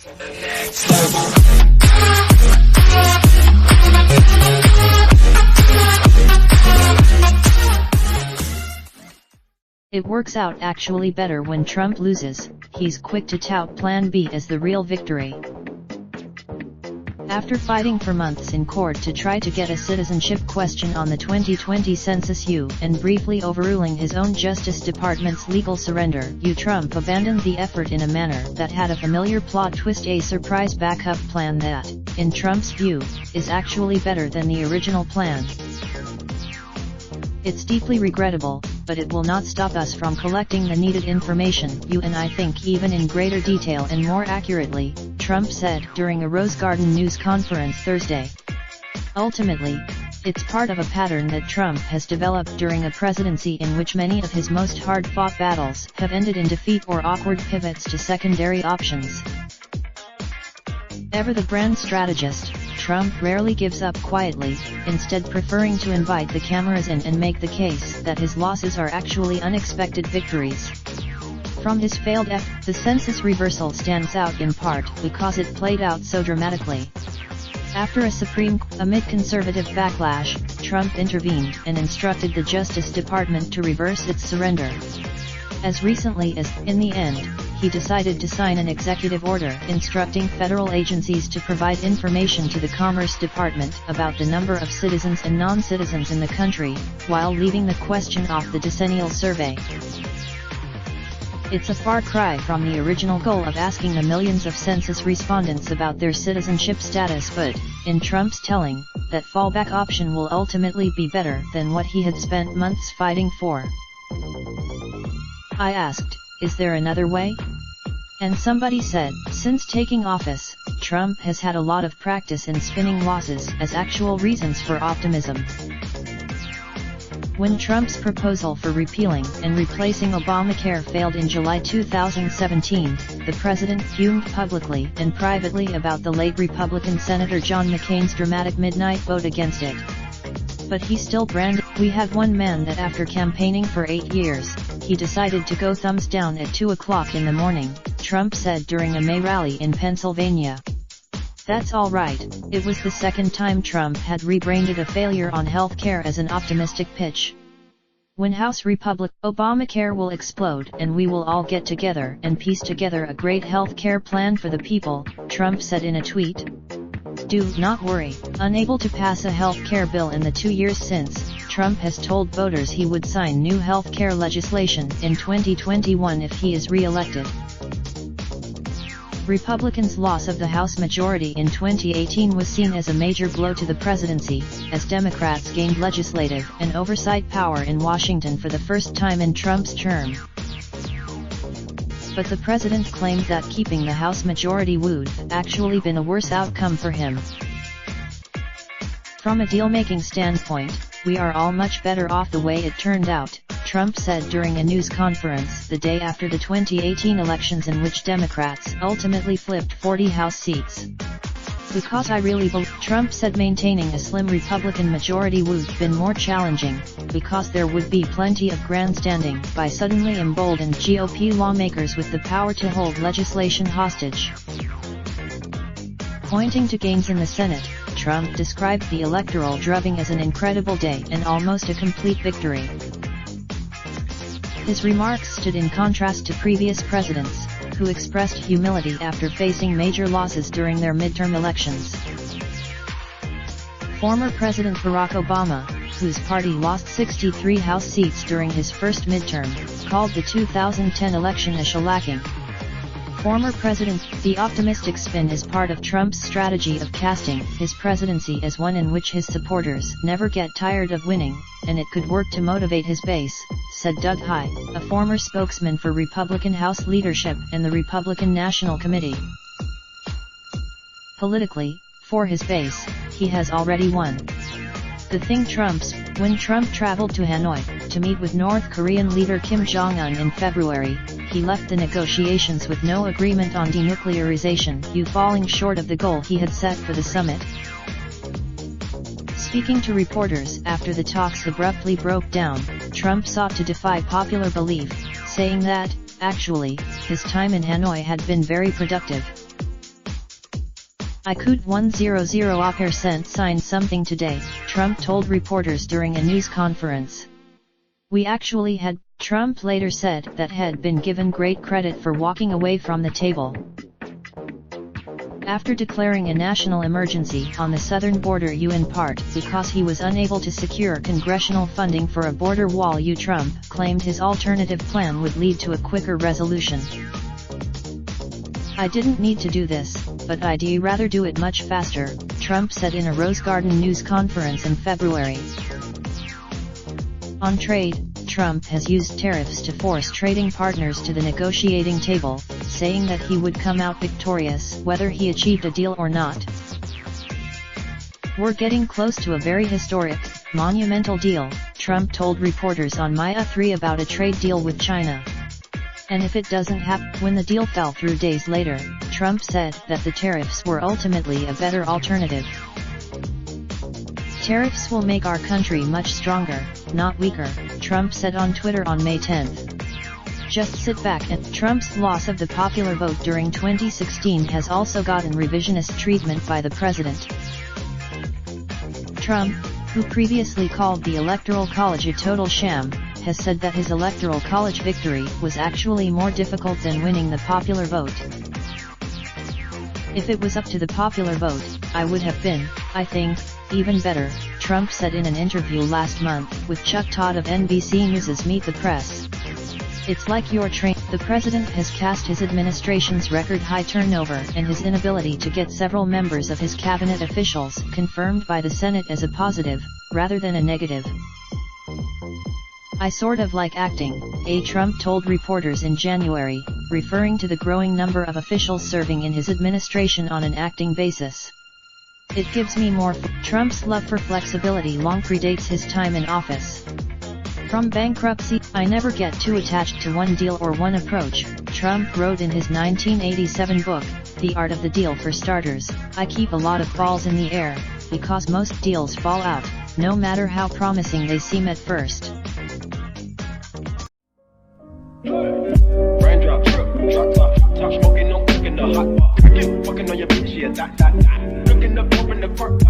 It works out actually better when Trump loses. He's quick to tout Plan B as the real victory. After fighting for months in court to try to get a citizenship question on the 2020 Census and briefly overruling his own Justice Department's legal surrender, Trump abandoned the effort in a manner that had a familiar plot twist, a surprise backup plan that, in Trump's view, is actually better than the original plan. It's deeply regrettable, but it will not stop us from collecting the needed information, and I think even in greater detail and more accurately, Trump said during a Rose Garden news conference Thursday. Ultimately, it's part of a pattern that Trump has developed during a presidency in which many of his most hard-fought battles have ended in defeat or awkward pivots to secondary options. Ever the brand strategist, Trump rarely gives up quietly, instead preferring to invite the cameras in and make the case that his losses are actually unexpected victories. From his failed the census reversal stands out in part because it played out so dramatically. After amid conservative backlash, Trump intervened and instructed the Justice Department to reverse its surrender. As recently as, in the end, he decided to sign an executive order instructing federal agencies to provide information to the Commerce Department about the number of citizens and non-citizens in the country, while leaving the question off the decennial survey. It's a far cry from the original goal of asking the millions of census respondents about their citizenship status, but, in Trump's telling, that fallback option will ultimately be better than what he had spent months fighting for. I asked, is there another way? And somebody said, since taking office, Trump has had a lot of practice in spinning losses as actual reasons for optimism. When Trump's proposal for repealing and replacing Obamacare failed in July 2017, the president fumed publicly and privately about the late Republican Senator John McCain's dramatic midnight vote against it. But he still branded, "We had one man that after campaigning for 8 years, he decided to go thumbs down at 2 o'clock in the morning," Trump said during a May rally in Pennsylvania. That's all right. It was the second time Trump had rebranded a failure on health care as an optimistic pitch. When House Obamacare will explode and we will all get together and piece together a great health care plan for the people, Trump said in a tweet. Do not worry. Unable to pass a health care bill in the 2 years since, Trump has told voters he would sign new health care legislation in 2021 if he is re-elected. Republicans' loss of the House majority in 2018 was seen as a major blow to the presidency, as Democrats gained legislative and oversight power in Washington for the first time in Trump's term. But the president claimed that keeping the House majority would actually been a worse outcome for him. From a deal-making standpoint, we are all much better off the way it turned out, Trump said during a news conference the day after the 2018 elections in which Democrats ultimately flipped 40 House seats. Because I really believe, Trump said maintaining a slim Republican majority would have been more challenging, because there would be plenty of grandstanding by suddenly emboldened GOP lawmakers with the power to hold legislation hostage. Pointing to gains in the Senate, Trump described the electoral drubbing as an incredible day and almost a complete victory. His remarks stood in contrast to previous presidents, who expressed humility after facing major losses during their midterm elections. Former President Barack Obama, whose party lost 63 House seats during his first midterm, called the 2010 election a shellacking. Former President, the optimistic spin is part of Trump's strategy of casting his presidency as one in which his supporters never get tired of winning, and it could work to motivate his base, said Doug Heye, a former spokesman for Republican House leadership and the Republican National Committee. Politically, for his base, he has already won. When Trump traveled to Hanoi to meet with North Korean leader Kim Jong-un in February, he left the negotiations with no agreement on denuclearization, falling short of the goal he had set for the summit. Speaking to reporters after the talks abruptly broke down, Trump sought to defy popular belief, saying that, actually, his time in Hanoi had been very productive. I could 100% sign something today, Trump told reporters during a news conference. We actually had, Trump later said that had been given great credit for walking away from the table. After declaring a national emergency on the southern border in part because he was unable to secure congressional funding for a border wall, Trump claimed his alternative plan would lead to a quicker resolution. I didn't need to do this, but I'd rather do it much faster, Trump said in a Rose Garden news conference in February. On trade, Trump has used tariffs to force trading partners to the negotiating table, saying that he would come out victorious whether he achieved a deal or not. We're getting close to a very historic, monumental deal, Trump told reporters on Maya 3 about a trade deal with China. And if it doesn't happen, when the deal fell through days later, Trump said that the tariffs were ultimately a better alternative. Tariffs will make our country much stronger, not weaker, Trump said on Twitter on May 10. Just sit back and Trump's loss of the popular vote during 2016 has also gotten revisionist treatment by the president. Trump, who previously called the Electoral College a total sham, has said that his Electoral College victory was actually more difficult than winning the popular vote. If it was up to the popular vote, I would have been, I think, even better, Trump said in an interview last month with Chuck Todd of NBC News' Meet the Press. It's like your train. The president has cast his administration's record-high turnover and his inability to get several members of his cabinet officials confirmed by the Senate as a positive, rather than a negative. I sort of like acting, Trump told reporters in January, referring to the growing number of officials serving in his administration on an acting basis. It gives me more. Trump's love for flexibility long predates his time in office. From bankruptcy, I never get too attached to one deal or one approach, Trump wrote in his 1987 book, The Art of the Deal. For starters, I keep a lot of balls in the air, because most deals fall out, no matter how promising they seem at first. Raindrop, drop top smoking, no cooking the hot pot. Fucking on your bitch, yeah, that. Looking up, open the park,